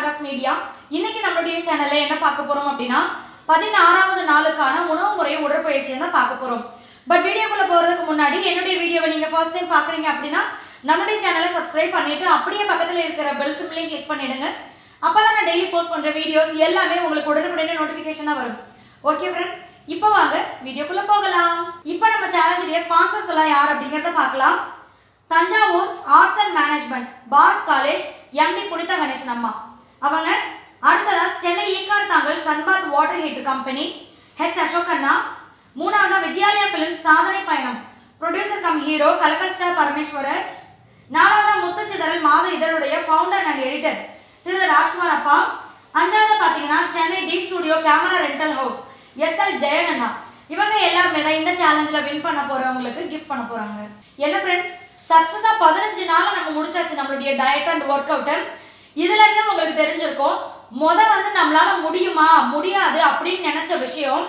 Nagas Media. இன்னைக்கு நம்மளுடைய சேனல்ல என்ன பார்க்க போறோம் அப்படினா 16வது நாளுக்கான உணவு முறை உடற்பயிற்சியை தான் பார்க்க போறோம். பட் வீடியோக்குள்ள போறதுக்கு முன்னாடி என்னுடைய வீடியோவை நீங்க ஃபர்ஸ்ட் டைம் பார்க்கறீங்க அப்படினா நம்மளுடைய சேனலை சப்ஸ்கிரைப் பண்ணிட்டு அப்படியே பக்கத்துல இருக்கிற பெல் சிம்பலையும் கிளிக் பண்ணிடுங்க. அப்பதான் நான் டெய்லி போஸ்ட் பண்ற வீடியோஸ் எல்லாமே உங்களுக்கு உடனுக்குடனே நோட்டிஃபிகேஷனா வரும். ஓகே फ्रेंड्स, இப்போ வாங்க வீடியோக்குள்ள போகலாம். இப்போ நம்ம சேனலுடைய ஸ்பான்சர்ஸ் எல்லாம் யார் அப்படிங்கறத பார்க்கலாம். Thanjavur arts and management Bharat college MD Punitha Ganesan அம்மா அவங்க. அடுத்ததா Chennai Ekkaduthangal Sunbath water heater company H அசோகண்ணா. மூணாவதா விஜயாலயா பிலிம்ஸ் சாதனை பயணம் ப்ரொடியூசர் கம் ஹீரோ கலக்கல் ஸ்டார் பரமேஸ்வரர். நாலாவதா முத்துச்சிதறல் மாத இதழுடைய founder and editor Thiru Rajkumar அப்பா. அஞ்சாவதா பாத்தீங்கன்னா Chennai D studio camera rental house SL ஜெயனண்ணா. இவங்க எல்லாருமே தான் இந்த சேலஞ்சில் வின் பண்ண போறவங்களுக்கு கிஃப்ட் பண்ண போறாங்க. என்ன ஃப்ரெண்ட்ஸ், சக்சஸா 15 நாள நம்ம முடிச்சாச்சு நம்மளுடைய டயட் அண்ட் ஒர்க் அவுட். இதுல இருந்து உங்களுக்கு தெரிஞ்சிருக்கும் வந்து நம்மளால முடியுமா முடியாது அப்படின்னு நினைச்ச விஷயம்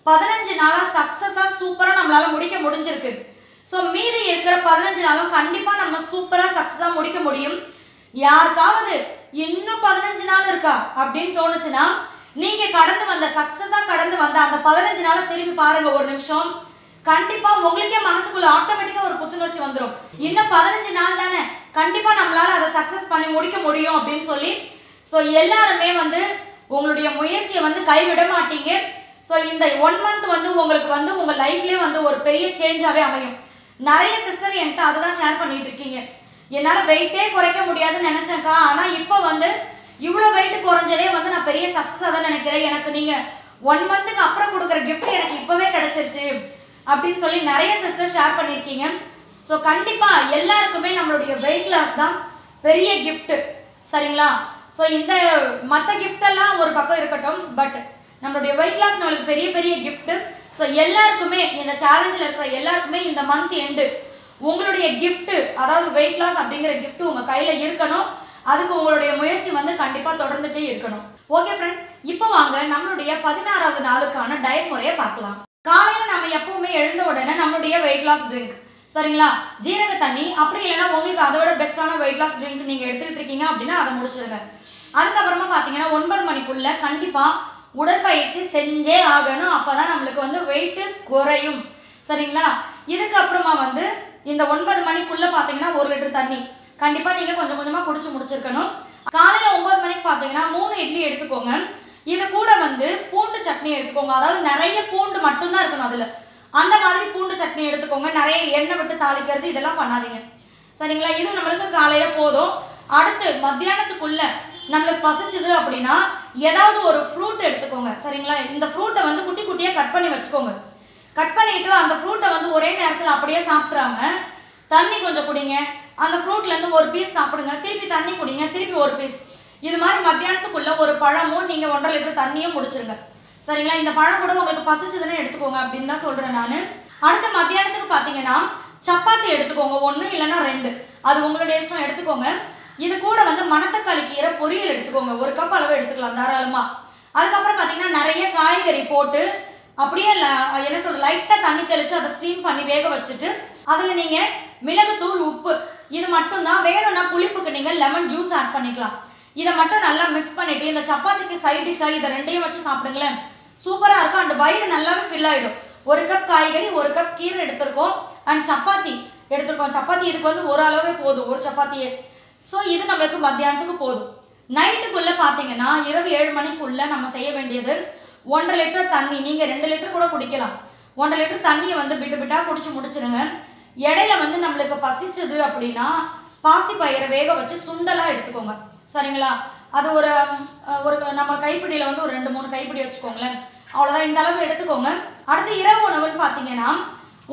15 நாளா சக்சஸா சூப்பரா நம்மளால முடிக்க முடிஞ்சிருக்கு. ஸோ மீதி இருக்கிற 15 நாளும் கண்டிப்பா நம்ம சூப்பரா சக்சஸா முடிக்க முடியும். யாருக்காவது இன்னும் 15 நாள் இருக்கா அப்படின்னு தோணுச்சுன்னா நீங்க கடந்து வந்த சக்சஸா கடந்து வந்த அந்த 15 நாளை திரும்பி பாருங்க ஒரு நிமிஷம். கண்டிப்பா உங்களுக்கே மனசுக்குள்ள ஆட்டோமேட்டிக்கா ஒரு புத்துணர்ச்சி வந்துடும். இன்னும் 15 நாள் தானே, கண்டிப்பா நம்மளால அதை சக்சஸ் பண்ணி முடிக்க முடியும் அப்படின்னு சொல்லி. ஸோ எல்லாருமே உங்களுடைய முயற்சியை கைவிட மாட்டீங்க. ஸோ இந்த 1 மந்த் உங்களுக்கு உங்க லைஃப்லயே ஒரு பெரிய சேஞ்சாவே அமையும். நிறைய சிஸ்டர் என்கிட்ட அதை தான் ஷேர் பண்ணிட்டு இருக்கீங்க. என்னால் வெயிட்டே குறைக்க முடியாதுன்னு நினைச்சேன்க்கா, ஆனா இப்போ இவ்வளோ வெயிட் குறைஞ்சதே நான் பெரிய சக்ஸஸாக தான் நினைக்கிறேன். எனக்கு நீங்க 1 மந்த்துக்கு அப்புறம் கொடுக்குற கிஃப்ட் எனக்கு இப்பவே கிடைச்சிருச்சு அப்படின்னு சொல்லி நிறைய சிஸ்டர் ஷேர் பண்ணியிருக்கீங்க. ஸோ கண்டிப்பா எல்லாருக்குமே நம்மளுடைய வெயிட் லாஸ் தான் பெரிய கிஃப்ட், சரிங்களா? ஸோ இந்த மற்ற கிஃப்ட் எல்லாம் ஒரு பக்கம் இருக்கட்டும், பட் நம்மளுடைய வெயிட் லாஸ் நம்மளுக்கு பெரிய பெரிய கிஃப்ட். ஸோ எல்லாருக்குமே இந்த சேலஞ்சில் இருக்கிற எல்லாருக்குமே இந்த மந்த் எண்டு உங்களுடைய கிஃப்ட், அதாவது வெயிட் லாஸ் அப்படிங்கிற கிஃப்ட் உங்க கையில இருக்கணும். அதுக்கு உங்களுடைய முயற்சி கண்டிப்பா தொடர்ந்துட்டே இருக்கணும். ஓகே ஃப்ரெண்ட்ஸ், இப்போ வாங்க நம்மளுடைய 16வது நாளுக்கான டயட் முறையை பார்க்கலாம். காலையில நம்ம எப்பவுமே எழுந்த உடனே நம்மளுடைய வெயிட் லாஸ் ட்ரிங்க், சரிங்களா, ஜீரக தண்ணி, அப்படி இல்லைன்னா உங்களுக்கு அதோட பெஸ்டான வெயிட் லாஸ் ட்ரிங்க் நீங்க எடுத்துக்கிட்டு இருக்கீங்க அப்படின்னா அதை முடிச்சிருங்க. அதுக்கப்புறமா பாத்தீங்கன்னா 9 மணிக்குள்ள கண்டிப்பா உடற்பயிற்சி செஞ்சே ஆகணும். அப்பதான் நம்மளுக்கு வெயிட் குறையும், சரிங்களா? இதுக்கப்புறமா இந்த 9 மணிக்குள்ள பாத்தீங்கன்னா 1 லிட்டர் தண்ணி கண்டிப்பா நீங்க கொஞ்சம் கொஞ்சமா குடிச்சு முடிச்சிருக்கணும். காலையில 9 மணிக்கு பாத்தீங்கன்னா 3 இட்லி எடுத்துக்கோங்க. இது கூட பூண்டு சட்னி எடுத்துக்கோங்க. அதாவது நிறைய பூண்டு மட்டும்தான் இருக்கணும் அதுல. அந்த மாதிரி பூண்டு சட்னி எடுத்துக்கோங்க. நிறைய எண்ணெய் விட்டு தாளிக்கிறது இதெல்லாம் பண்ணாதீங்க, சரிங்களா? இது நம்மளுக்கு காலையில போதும். அடுத்து மத்தியானத்துக்குள்ள நம்மளுக்கு பசிச்சுது அப்படின்னா ஏதாவது ஒரு ஃப்ரூட் எடுத்துக்கோங்க, சரிங்களா? இந்த ஃப்ரூட்டை குட்டி குட்டியா கட் பண்ணி வச்சுக்கோங்க. கட் பண்ணிட்டு அந்த ஃப்ரூட்டை ஒரே நேரத்தில் அப்படியே சாப்பிட்றாம தண்ணி கொஞ்சம் குடிங்க. அந்த ஃப்ரூட்ல இருந்து ஒரு பீஸ் சாப்பிடுங்க, திருப்பி தண்ணி குடிங்க, திருப்பி ஒரு பீஸ். இது மாதிரி மத்தியானத்துக்குள்ள ஒரு பழமும் நீங்க 1.5 லிட்டர் தண்ணியும் முடிச்சிருங்க, சரிங்களா? இந்த பழம் கூட உங்களுக்கு பசிச்சதுன்னு எடுத்துக்கோங்க அப்படின்னு தான் சொல்றேன் நான். அடுத்த மத்தியானத்துக்கு பாத்தீங்கன்னா சப்பாத்தி எடுத்துக்கோங்க, 1 இல்லைன்னா 2, அது உங்களுடைய இஷ்டம், எடுத்துக்கோங்க. இது கூட மணத்தக்காளி கீரை பொரியல் எடுத்துக்கோங்க, 1 கப் அளவு எடுத்துக்கலாம் தாராளமா. அதுக்கப்புறம் பாத்தீங்கன்னா நிறைய காய்கறி போட்டு அப்படியே என்ன சொல்ற லைட்டா தண்ணி தெளிச்சு அதை ஸ்டீம் பண்ணி வேக வச்சுட்டு அதுல நீங்க மிளகுத்தூள், உப்பு, இது மட்டும் தான். வேணும்னா புளிப்புக்கு நீங்க லெமன் ஜூஸ் ஆட் பண்ணிக்கலாம். இதை மட்டும் நல்லா மிக்ஸ் பண்ணிட்டு இந்த சப்பாத்திக்கு சைட் டிஷ்ஷா இதை 2ஐயும் வச்சு சாப்பிடுங்களேன், சூப்பரா இருக்கும். அண்ட் வயிறு நல்லாவே ஃபில் ஆயிடும். 1 கப் காய்கறி, 1 கப் கீரை எடுத்திருக்கோம், அண்ட் சப்பாத்தி எடுத்திருக்கோம். சப்பாத்தி இதுக்கு ஒரு அளவே போதும், ஒரு சப்பாத்தியே. ஸோ இது நம்மளுக்கு மத்தியானத்துக்கு போதும். நைட்டுக்குள்ள பாத்தீங்கன்னா இரவு 7 மணிக்குள்ள நம்ம செய்ய வேண்டியது 1.5 லிட்டர் தண்ணி. நீங்க 2 லிட்டர் கூட குடிக்கலாம். 1.5 லிட்டர் தண்ணியை பிட்டு பிட்டா குடிச்சு முடிச்சிருங்க. இடையில நம்மளுக்கு பசிச்சது அப்படின்னா பாசி பயிரை வேக வச்சு சுண்டலா எடுத்துக்கோங்க, சரிங்களா? அது ஒரு நம்ம கைப்பிடியில ஒரு 2-3 கைப்பிடி வச்சுக்கோங்களேன், அவ்வளவுதான். இந்த அளவு எடுத்துக்கோங்க. அடுத்து இரவு உணவுன்னு பாத்தீங்கன்னா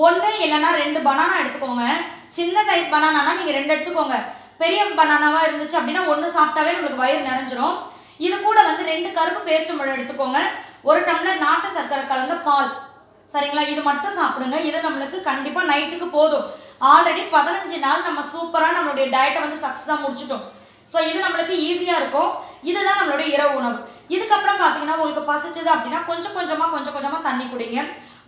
1 இல்லைன்னா 2 பனானா எடுத்துக்கோங்க. சின்ன சைஸ் பனானா நீங்க 2 எடுத்துக்கோங்க. பெரிய பனானாவா இருந்துச்சு அப்படின்னா 1 சாப்பிட்டாவே நம்மளுக்கு வயிறு நிறைஞ்சிரும். இது கூட 2 கருப்பு பேரிச்சம்பழம் எடுத்துக்கோங்க. 1 டம்ளர் நாட்டு சர்க்கரை கலந்த பால், சரிங்களா? இது மட்டும் சாப்பிடுங்க. இது நம்மளுக்கு கண்டிப்பா நைட்டுக்கு போதும். ஆல்ரெடி 15 நாள் நம்ம சூப்பரா நம்மளுடைய டயட்டை சக்சஸா முடிச்சிட்டோம். ஸோ இது நம்மளுக்கு ஈஸியா இருக்கும். இதுதான் நம்மளுடைய இரவு உணவு. இதுக்கப்புறம் பாத்தீங்கன்னா உங்களுக்கு பசிச்சது அப்படின்னா கொஞ்சம் கொஞ்சமா தண்ணி குடிங்க.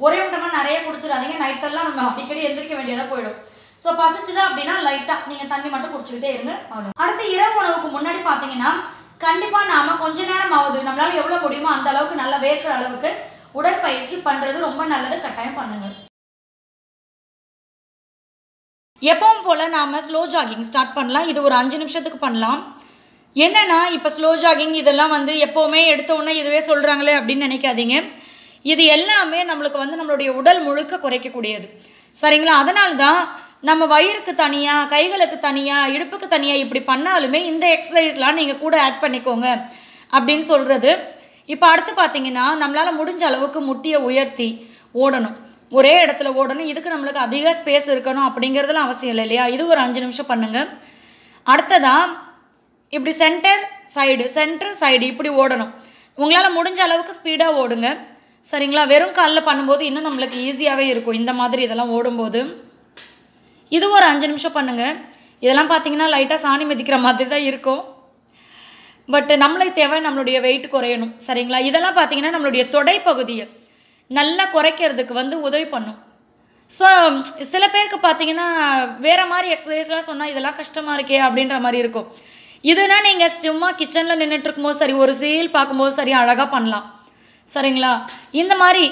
ஒரே விட்டமா நிறைய குடிச்சிடாதீங்க, நைட்டெல்லாம் நம்ம அடிக்கடி எந்திரிக்க வேண்டியதா போயிடும். ஸோ பசிச்சுது அப்படின்னா லைட்டா நீங்க தண்ணி மட்டும் குடிச்சுக்கிட்டே இருங்க. அடுத்து இரவு உணவுக்கு முன்னாடி பாத்தீங்கன்னா கண்டிப்பாக நாம் கொஞ்ச நேரம் ஆகுது நம்மளால் எவ்வளோ முடியுமோ அந்த அளவுக்கு நல்லா வேர்க்கிற அளவுக்கு உடற்பயிற்சி பண்ணுறது ரொம்ப நல்லது. கட்டாயம் பண்ணுங்கள். எப்பவும் போல் நாம் ஸ்லோ ஜாகிங் ஸ்டார்ட் பண்ணலாம். இது ஒரு 5 நிமிஷத்துக்கு பண்ணலாம். என்னென்னா இப்போ ஸ்லோ ஜாகிங் இதெல்லாம் வந்து எப்போவுமே எடுத்த உடனே இதுவே சொல்கிறாங்களே அப்படின்னு நினைக்காதீங்க. இது எல்லாமே நம்மளுக்கு வந்து நம்மளுடைய உடல் முழுக்க குறைக்கக்கூடியது. சரிங்களா? அதனால தான் நம்ம வயிறுக்கு தனியாக, கைகளுக்கு தனியாக, இடுப்புக்கு தனியாக இப்படி பண்ணாலுமே இந்த எக்ஸசைஸ்லாம் நீங்கள் கூட ஆட் பண்ணிக்கோங்க அப்படின்னு சொல்கிறது. இப்போ அடுத்து பார்த்தீங்கன்னா நம்மளால் முடிஞ்ச அளவுக்கு முட்டியை உயர்த்தி ஓடணும். ஒரே இடத்துல ஓடணும். இதுக்கு நம்மளுக்கு அதிக ஸ்பேஸ் இருக்கணும் அப்படிங்கிறதுலாம் அவசியம் இல்லை இல்லையா? இது ஒரு 5 நிமிஷம் பண்ணுங்கள். அடுத்ததாக இப்படி சென்டர் சைடு இப்படி ஓடணும். உங்களால் முடிஞ்ச அளவுக்கு ஸ்பீடாக ஓடுங்க. சரிங்களா? வெறும் காலில் பண்ணும்போது இன்னும் நம்மளுக்கு ஈஸியாகவே இருக்கும். இந்த மாதிரி இதெல்லாம் ஓடும்போது இது ஒரு 5 நிமிஷம் பண்ணுங்கள். இதெல்லாம் பார்த்தீங்கன்னா லைட்டாக சாணி மிதிக்கிற மாதிரி தான் இருக்கும். பட் நம்மளுக்கு தேவை நம்மளுடைய வெயிட் குறையணும். சரிங்களா? இதெல்லாம் பார்த்தீங்கன்னா நம்மளுடைய தொடை பகுதியை நல்லா குறைக்கிறதுக்கு வந்து உதவி பண்ணும். ஸோ சில பேருக்கு பார்த்தீங்கன்னா வேறு மாதிரி எக்ஸசைஸ்லாம் சொன்னால் இதெல்லாம் கஷ்டமாக இருக்கே அப்படின்ற மாதிரி இருக்கும். இதுனா நீங்கள் சும்மா கிச்சனில் நின்றுட்டு இருக்கும்போது சரி, ஒரு சீரியல் பார்க்கும்போது சரி, அழகாக பண்ணலாம். சரிங்களா? இந்த மாதிரி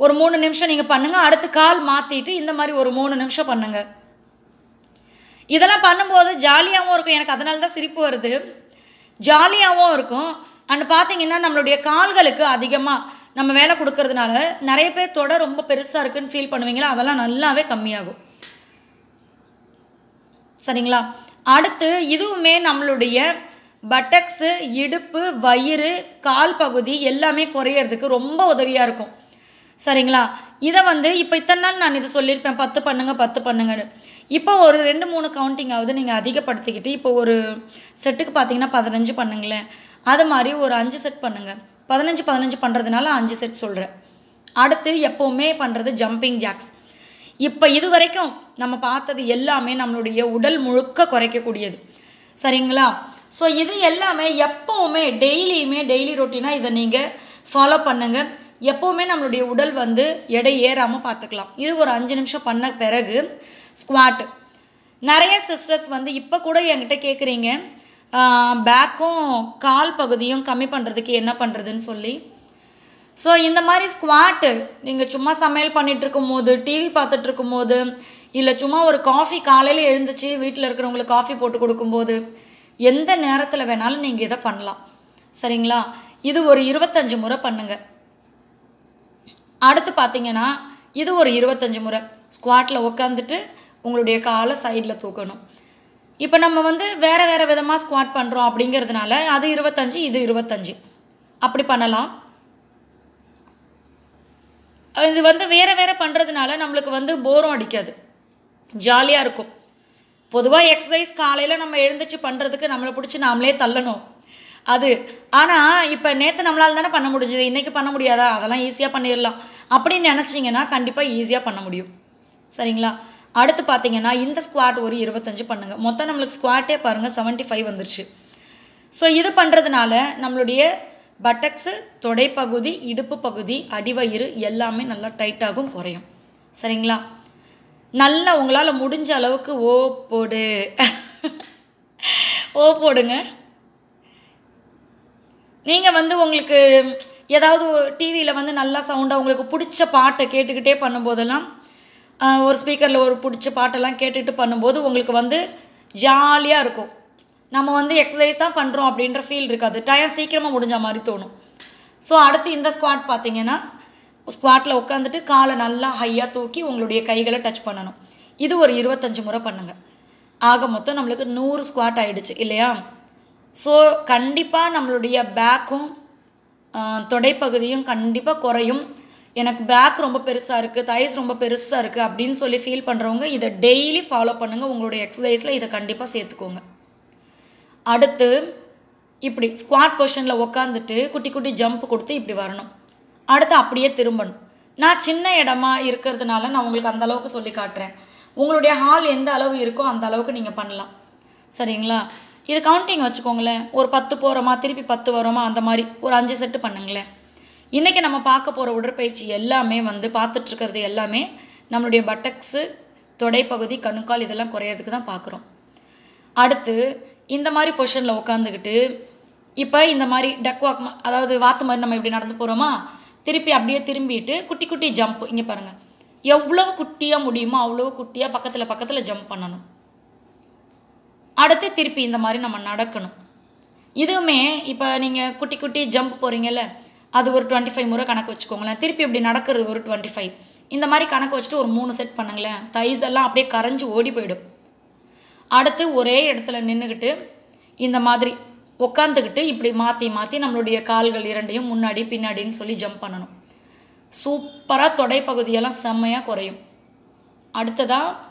ஒரு 3 நிமிஷம் நீங்கள் பண்ணுங்கள். அடுத்து கால் மாற்றிட்டு இந்த மாதிரி ஒரு 3 நிமிஷம் பண்ணுங்கள். இதெல்லாம் பண்ணும்போது ஜாலியாகவும் இருக்கும். எனக்கு அதனால தான் சிரிப்பு வருது. ஜாலியாகவும் இருக்கும். அண்ட் பார்த்தீங்கன்னா நம்மளுடைய கால்களுக்கு அதிகமாக நம்ம வேலை கொடுக்கறதுனால நிறைய பேர் தொட ரொம்ப பெருசாக இருக்குதுன்னு ஃபீல் பண்ணுவீங்களா? அதெல்லாம் நல்லாவே கம்மியாகும். சரிங்களா? அடுத்து இதுவுமே நம்மளுடைய பட்டக்ஸு, இடுப்பு, வயிறு, கால் பகுதி எல்லாமே குறையிறதுக்கு ரொம்ப உதவியாக இருக்கும். சரிங்களா? இதை வந்து இப்போ இத்தனை நாள் நான் இது சொல்லியிருப்பேன் 10 பண்ணுங்கன்னு. இப்போ ஒரு 2-3 கவுண்டிங்காவது நீங்கள் அதிகப்படுத்திக்கிட்டு இப்போ ஒரு செட்டுக்கு பார்த்தீங்கன்னா 15 பண்ணுங்களேன். அது மாதிரி ஒரு 5 செட் பண்ணுங்கள். 15 பண்ணுறதுனால 5 செட் சொல்கிறேன். அடுத்து எப்போவுமே பண்ணுறது ஜம்பிங் ஜாக்ஸ். இப்போ இது வரைக்கும் நம்ம பார்த்தது எல்லாமே நம்மளுடைய உடல் முழுக்க குறைக்கக்கூடியது. சரிங்களா? ஸோ இது எல்லாமே எப்போவுமே டெய்லி ரொட்டீனாக இதை நீங்கள் ஃபாலோ பண்ணுங்கள். எப்போவுமே நம்மளுடைய உடல் வந்து எடை ஏறாமல் பார்த்துக்கலாம். இது ஒரு 5 நிமிஷம் பண்ண பிறகு ஸ்குவாட்டு. நிறைய சிஸ்டர்ஸ் வந்து இப்போ கூட என்கிட்ட கேட்குறீங்க பேக்கும் கால் பகுதியும் கம்மி பண்ணுறதுக்கு என்ன பண்ணுறதுன்னு சொல்லி. ஸோ இந்த மாதிரி ஸ்குவாட்டு நீங்கள் சும்மா சமையல் பண்ணிகிட்ருக்கும் போது, டிவி பார்த்துட்ருக்கும் போது, இல்லை சும்மா ஒரு காஃபி காலையில் எழுந்துச்சு வீட்டில் இருக்கிறவங்களுக்கு காஃபி போட்டு கொடுக்கும்போது, எந்த நேரத்தில் வேணாலும் நீங்கள் இதை பண்ணலாம். சரிங்களா? இது ஒரு 25 முறை பண்ணுங்கள். அடுத்து பார்த்தீங்கன்னா இது ஒரு 25 முறை ஸ்குவாட்டில் உட்காந்துட்டு உங்களுடைய காலை சைடில் தூக்கணும். இப்போ நம்ம வந்து வேறு விதமாக ஸ்குவாட் பண்ணுறோம் அப்படிங்கிறதுனால அது 25, இது 25 அப்படி பண்ணலாம். இது வந்து வேறு பண்ணுறதுனால நம்மளுக்கு வந்து போரும் அடிக்காது, ஜாலியாக இருக்கும். பொதுவாக எக்ஸசைஸ் காலையில் நம்ம எழுந்திரிச்சு பண்ணுறதுக்கு நம்மளை பிடிச்சி நாமளே தள்ளணும் அது. ஆனால் இப்போ நேற்று நம்மளால் தானே பண்ண முடிஞ்சுது, இன்றைக்கி பண்ண முடியாதா? அதெல்லாம் ஈஸியாக பண்ணிடலாம் அப்படின்னு நினச்சிங்கன்னா கண்டிப்பாக ஈஸியாக பண்ண முடியும். சரிங்களா? அடுத்து பார்த்தீங்கன்னா இந்த ஸ்குவாட் ஒரு 25 பண்ணுங்கள். மொத்தம் நம்மளுக்கு ஸ்குவாட்டே பாருங்கள் 75 வந்துருச்சு. ஸோ இது பண்ணுறதுனால நம்மளுடைய பட்டக்ஸு, தொடைப்பகுதி, இடுப்பு பகுதி, அடிவயிறு எல்லாமே நல்லா டைட்டாகும், குறையும். சரிங்களா? நல்லா உங்களால் முடிஞ்ச அளவுக்கு போடுங்க. நீங்கள் வந்து உங்களுக்கு ஏதாவது டிவியில் வந்து நல்லா சவுண்டாக உங்களுக்கு பிடிச்ச பாட்டை கேட்டுக்கிட்டே பண்ணும்போதெல்லாம் ஒரு ஸ்பீக்கரில் ஒரு பிடிச்ச பாட்டெல்லாம் கேட்டுட்டு பண்ணும்போது உங்களுக்கு வந்து ஜாலியாக இருக்கும். நம்ம வந்து எக்ஸசைஸ் தான் பண்ணுறோம் அப்படின்ற ஃபீல் இருக்காது, டைம் சீக்கிரமாக முடிஞ்ச மாதிரி தோணும். ஸோ அடுத்து இந்த ஸ்குவாட் பார்த்தீங்கன்னா ஸ்குவாட்டில் உட்காந்துட்டு காலை நல்லா ஹையாக தூக்கி உங்களுடைய கைகளை டச் பண்ணணும். இது ஒரு 25 முறை பண்ணுங்கள். ஆக மொத்தம் நம்மளுக்கு 100 ஸ்குவாட் ஆகிடுச்சு இல்லையா? ஸோ கண்டிப்பாக நம்மளுடைய பேக்கும் தொடைப்பகுதியும் கண்டிப்பாக குறையும். எனக்கு பேக் ரொம்ப பெருசாக இருக்குது, தைஸ் ரொம்ப பெருசாக இருக்குது அப்படின்னு சொல்லி ஃபீல் பண்ணுறவங்க இதை டெய்லி ஃபாலோ பண்ணுங்கள். உங்களுடைய எக்ஸசைஸில் இதை கண்டிப்பாக சேர்த்துக்கோங்க. அடுத்து இப்படி ஸ்குவாட் பொசிஷனில் உட்காந்துட்டு குட்டி குட்டி ஜம்ப் கொடுத்து இப்படி வரணும். அடுத்து அப்படியே திரும்பணும். நான் சின்ன இடமா இருக்கிறதுனால நான் உங்களுக்கு அந்தளவுக்கு சொல்லி காட்டுறேன். உங்களுடைய ஹால் எந்த அளவு இருக்கோ அந்த அளவுக்கு நீங்கள் பண்ணலாம். சரிங்களா? இது கவுண்டிங் வச்சுக்கோங்களேன். ஒரு 10 போகிறோமா, திருப்பி 10 வரோமா, அந்த மாதிரி ஒரு 5 செட்டு பண்ணுங்களேன். இன்றைக்கி நம்ம பார்க்க போகிற உடற்பயிற்சி எல்லாமே வந்து பார்த்துட்ருக்கிறது எல்லாமே நம்மளுடைய பட்டக்ஸு, தொடைப்பகுதி, கணுக்கால் இதெல்லாம் குறையிறதுக்கு தான் பார்க்குறோம். அடுத்து இந்த மாதிரி பொசிஷனில் உட்காந்துக்கிட்டு இப்போ இந்த மாதிரி டக் வாக், அதாவது வாத்து மாதிரி நம்ம இப்படி நடந்து போகிறோமா, திருப்பி அப்படியே திரும்பிட்டு குட்டி குட்டி ஜம்ப். இங்கே பாருங்கள், எவ்வளோ குட்டியாக முடியுமோ அவ்வளோ குட்டியாக பக்கத்தில் பக்கத்தில் ஜம்ப் பண்ணணும். அடுத்து திருப்பி இந்த மாதிரி நம்ம நடக்கணும். இதுவுமே இப்போ நீங்கள் குட்டி குட்டி ஜம்ப் போகிறீங்கல்ல, அது ஒரு 25 முறை கணக்கு வச்சுக்கோங்களேன். திருப்பி இப்படி நடக்கிறது ஒரு 25. இந்த மாதிரி கணக்கு வச்சுட்டு ஒரு 3 செட் பண்ணுங்களேன். தைஸ் எல்லாம் அப்படியே கரைஞ்சி ஓடி போயிடும். அடுத்து ஒரே இடத்துல நின்றுக்கிட்டு இந்த மாதிரி உட்காந்துக்கிட்டு இப்படி மாற்றி மாற்றி நம்மளுடைய கால்கள் இரண்டையும் முன்னாடி பின்னாடின்னு சொல்லி ஜம்ப் பண்ணணும். சூப்பராக தொடை பகுதியெல்லாம் செம்மையாக குறையும். அடுத்ததாக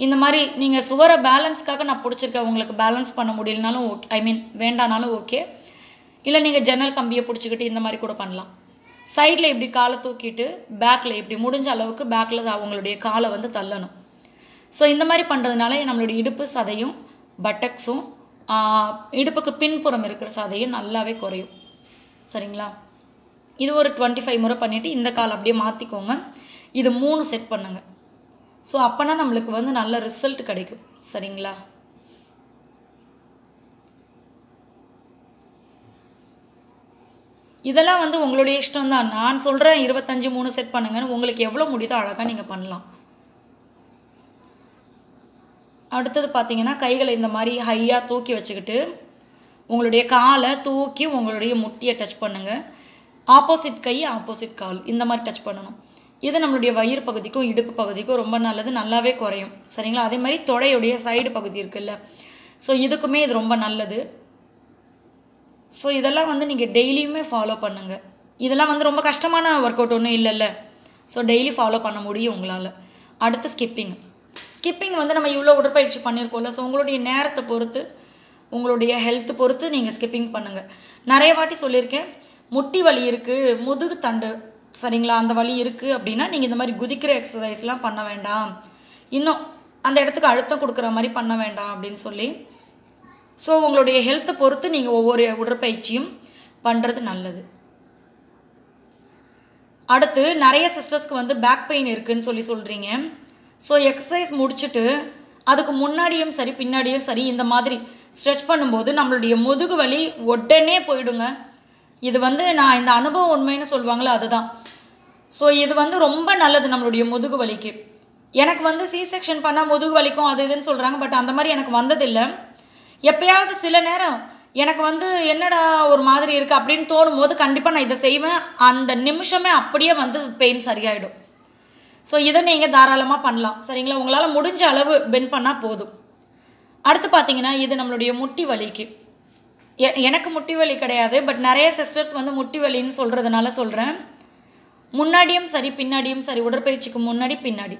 இந்த மாதிரி நீங்கள் சுவரை பேலன்ஸ்க்காக நான் பிடிச்சிருக்கேன், உங்களுக்கு பேலன்ஸ் பண்ண முடியலனாலும் ஓகே, ஐ மீன் வேண்டானாலும் ஓகே. இல்லை நீங்கள் ஜன்னல் கம்பியை பிடிச்சிக்கிட்டு இந்த மாதிரி கூட பண்ணலாம். சைடில் இப்படி காலை தூக்கிட்டு பேக்கில் இப்படி முடிஞ்ச அளவுக்கு பேக்கில் அவங்களுடைய காலை வந்து தள்ளணும். ஸோ இந்த மாதிரி பண்ணுறதுனால நம்மளுடைய இடுப்பு சதையும் பட்டக்ஸும் இடுப்புக்கு பின்புறம் இருக்கிற சதையும் நல்லாவே குறையும். சரிங்களா? இது ஒரு 25 முறை பண்ணிவிட்டு இந்த கால் அப்படியே மாற்றிக்கோங்க. இது 3 செட் பண்ணுங்கள். ஸோ அப்போனா நம்மளுக்கு வந்து நல்ல ரிசல்ட் கிடைக்கும். சரிங்களா? இதெல்லாம் வந்து உங்களுடைய இஷ்டம் தான். நான் சொல்கிறேன் 25 3 செட் பண்ணுங்கன்னு. உங்களுக்கு எவ்வளோ முடியுதோ அழகாக நீங்கள் பண்ணலாம். அடுத்தது பார்த்தீங்கன்னா கைகளை இந்த மாதிரி ஹையாக தூக்கி வச்சுக்கிட்டு உங்களுடைய காலை தூக்கி உங்களுடைய முட்டியை டச் பண்ணுங்கள். ஆப்போசிட் கை ஆப்போசிட் கால் இந்த மாதிரி டச் பண்ணணும். இது நம்மளுடைய வயிறு பகுதிக்கும் இடுப்பு பகுதிக்கும் ரொம்ப நல்லது, நல்லாவே குறையும். சரிங்களா? அதே மாதிரி தொடையுடைய சைடு பகுதி இருக்குல்ல, ஸோ இதுக்குமே இது ரொம்ப நல்லது. ஸோ இதெல்லாம் வந்து நீங்கள் டெய்லியுமே ஃபாலோ பண்ணுங்கள். இதெல்லாம் வந்து ரொம்ப கஷ்டமான ஒர்க் அவுட் ஒன்றும் இல்லைல்ல. ஸோ டெய்லி ஃபாலோ பண்ண முடியும் உங்களால். அடுத்து ஸ்கிப்பிங் வந்து நம்ம இவ்வளோ உடற்பயிற்சி பண்ணியிருக்கோம்ல, ஸோ உங்களுடைய நேரத்தை பொறுத்து உங்களுடைய ஹெல்த்து பொறுத்து நீங்கள் ஸ்கிப்பிங் பண்ணுங்கள். நிறைய வாட்டி சொல்லியிருக்கேன், முட்டி வலி இருக்குது, முதுகு தண்டு, சரிங்களா, அந்த வலி இருக்குது அப்படின்னா நீங்கள் இந்த மாதிரி குதிக்கிற எக்ஸசைஸ்லாம் பண்ண வேண்டாம், இன்னும் அந்த இடத்துக்கு அழுத்தம் கொடுக்குற மாதிரி பண்ண வேண்டாம் அப்படின்னு சொல்லி. ஸோ உங்களுடைய ஹெல்த்தை பொறுத்து நீங்கள் ஒவ்வொரு உடற்பயிற்சியும் பண்ணுறது நல்லது. அடுத்து நிறைய சிஸ்டர்ஸ்க்கு வந்து பேக் பெயின் இருக்குதுன்னு சொல்கிறீங்க. ஸோ எக்ஸசைஸ் முடிச்சுட்டு அதுக்கு முன்னாடியும் சரி பின்னாடியும் சரி இந்த மாதிரி ஸ்ட்ரெச் பண்ணும்போது நம்மளுடைய முதுகு வலி உடனே போயிடுங்க. இது வந்து நான் இந்த அனுபவம் உண்மைன்னு சொல்லுவாங்களே அதுதான். ஸோ இது வந்து ரொம்ப நல்லது நம்மளுடைய முதுகு வலிக்கு. எனக்கு வந்து C-செக்ஷன் பண்ணால் முதுகு வலிக்கும் அது இதுன்னு சொல்கிறாங்க, பட் அந்த மாதிரி எனக்கு வந்ததில்லை. எப்போயாவது சில நேரம் எனக்கு வந்து என்னடா ஒரு மாதிரி இருக்குது அப்படின்னு தோணும் போது கண்டிப்பாக நான் இதை செய்வேன். அந்த நிமிஷமே அப்படியே வந்து பெயின் சரியாயிடும். ஸோ இதை நீங்கள் தாராளமாக பண்ணலாம். சரிங்களா? உங்களால் முடிஞ்ச அளவு பெண்ட் பண்ணால் போதும். அடுத்து பார்த்தீங்கன்னா இது நம்மளுடைய முட்டி வலிக்கு. எனக்கு முட்டி வலி கிடையாது, பட் நிறைய சிஸ்டர்ஸ் வந்து முட்டி வலின்னு சொல்கிறதுனால சொல்கிறேன். முன்னாடியும் சரி பின்னாடியும் சரி, உடற்பயிற்சிக்கு முன்னாடி பின்னாடி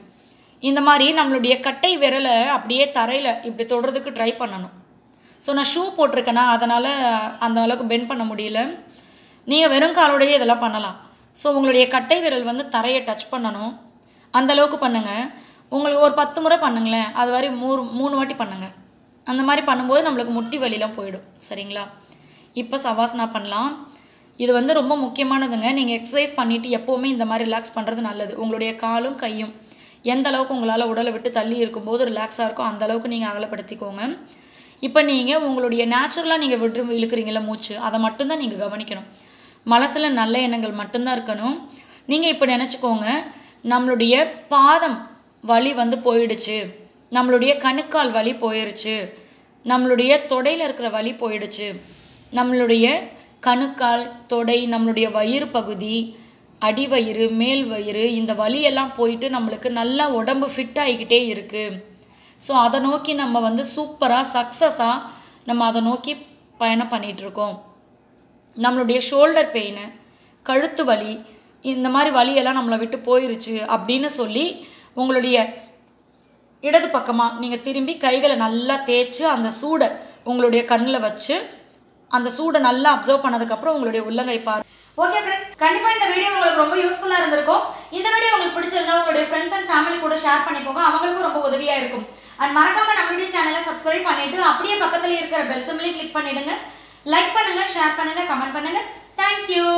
இந்த மாதிரி நம்மளுடைய கட்டை விரலை அப்படியே தரையில் இப்படி தொடுறதுக்கு ட்ரை பண்ணணும். ஸோ நான் ஷூ போட்டிருக்கேன்னா அதனால் அந்த அளவுக்கு பெண்ட் பண்ண முடியல. நீங்கள் வெறும் காலோடையே இதெல்லாம் பண்ணலாம். ஸோ உங்களுடைய கட்டை விரல் வந்து தரையை டச் பண்ணணும், அந்தளவுக்கு பண்ணுங்கள். உங்களுக்கு ஒரு 10 முறை பண்ணுங்களேன், அது மாதிரி 3 வாட்டி பண்ணுங்கள். அந்த மாதிரி பண்ணும்போது நம்மளுக்கு முட்டி வலிலாம் போயிடும். சரிங்களா? இப்போ சவாசனா பண்ணலாம். இது வந்து ரொம்ப முக்கியமானதுங்க. நீங்கள் எக்ஸசைஸ் பண்ணிவிட்டு எப்போவுமே இந்த மாதிரி ரிலாக்ஸ் பண்ணுறது நல்லது. உங்களுடைய காலும் கையும் எந்த அளவுக்கு உங்களால் உடலை விட்டு தள்ளி இருக்கும்போது ரிலாக்ஸாக இருக்கும் அந்தளவுக்கு நீங்கள் அகலப்படுத்திக்கோங்க. இப்போ நீங்கள் உங்களுடைய நேச்சுரலாக நீங்கள் விட்டு இழுக்கிறீங்கள மூச்சு, அதை மட்டும்தான் நீங்கள் கவனிக்கணும். மனசில் நல்ல எண்ணங்கள் மட்டும்தான் இருக்கணும். நீங்கள் இப்போ நினச்சிக்கோங்க, நம்மளுடைய பாதம் வலி வந்து போயிடுச்சு, நம்மளுடைய கணுக்கால் வலி போயிடுச்சு, நம்மளுடைய தொடையில் இருக்கிற வலி போயிடுச்சு, நம்மளுடைய கணுக்கால் தொடை நம்மளுடைய வயிறு பகுதி அடிவயிறு மேல் வயிறு இந்த வலியெல்லாம் போயிட்டு நம்மளுக்கு நல்லா உடம்பு ஃபிட் ஆகிக்கிட்டே இருக்குது. ஸோ அதை நோக்கி நம்ம வந்து சூப்பராக சக்ஸஸாக நம்ம அதை நோக்கி பயணம் பண்ணிகிட்ருக்கோம். நம்மளுடைய ஷோல்டர் பெயின், கழுத்து வலி, இந்த மாதிரி வலியெல்லாம் நம்மளை விட்டு போயிருச்சு அப்படின்னு சொல்லி உங்களுடைய இடது பக்கமாக நீங்கள் திரும்பி கைகளை நல்லா தேய்ச்சி அந்த சூடை உங்களுடைய கண்ணில் வச்சு அந்த சூடை நல்லா அப்சர்வ் பண்ணதுக்கப்புறம் உங்களுடைய உள்ளங்கை பாரு. ஓகே ஃப்ரெண்ட்ஸ், கண்டிப்பாக இந்த வீடியோ உங்களுக்கு ரொம்ப யூஸ்ஃபுல்லாக இருந்திருக்கும். இந்த வீடியோ உங்களுக்கு பிடிச்சிருந்தா உங்களுடைய ஃப்ரெண்ட்ஸ் அண்ட் ஃபேமிலி கூட ஷேர் பண்ணிக்கோங்க, அவங்களுக்கும் ரொம்ப உதவியாக இருக்கும். அண்ட் மறக்காம நம்மளுடைய சேனலை சப்ஸ்கிரைப் பண்ணிட்டு அப்படியே பக்கத்தில் இருக்கிற பெல் சிம்பலையும் கிளிக் பண்ணிடுங்க. லைக் பண்ணுங்க, ஷேர் பண்ணுங்க, கமெண்ட் பண்ணுங்க. தேங்க்யூ.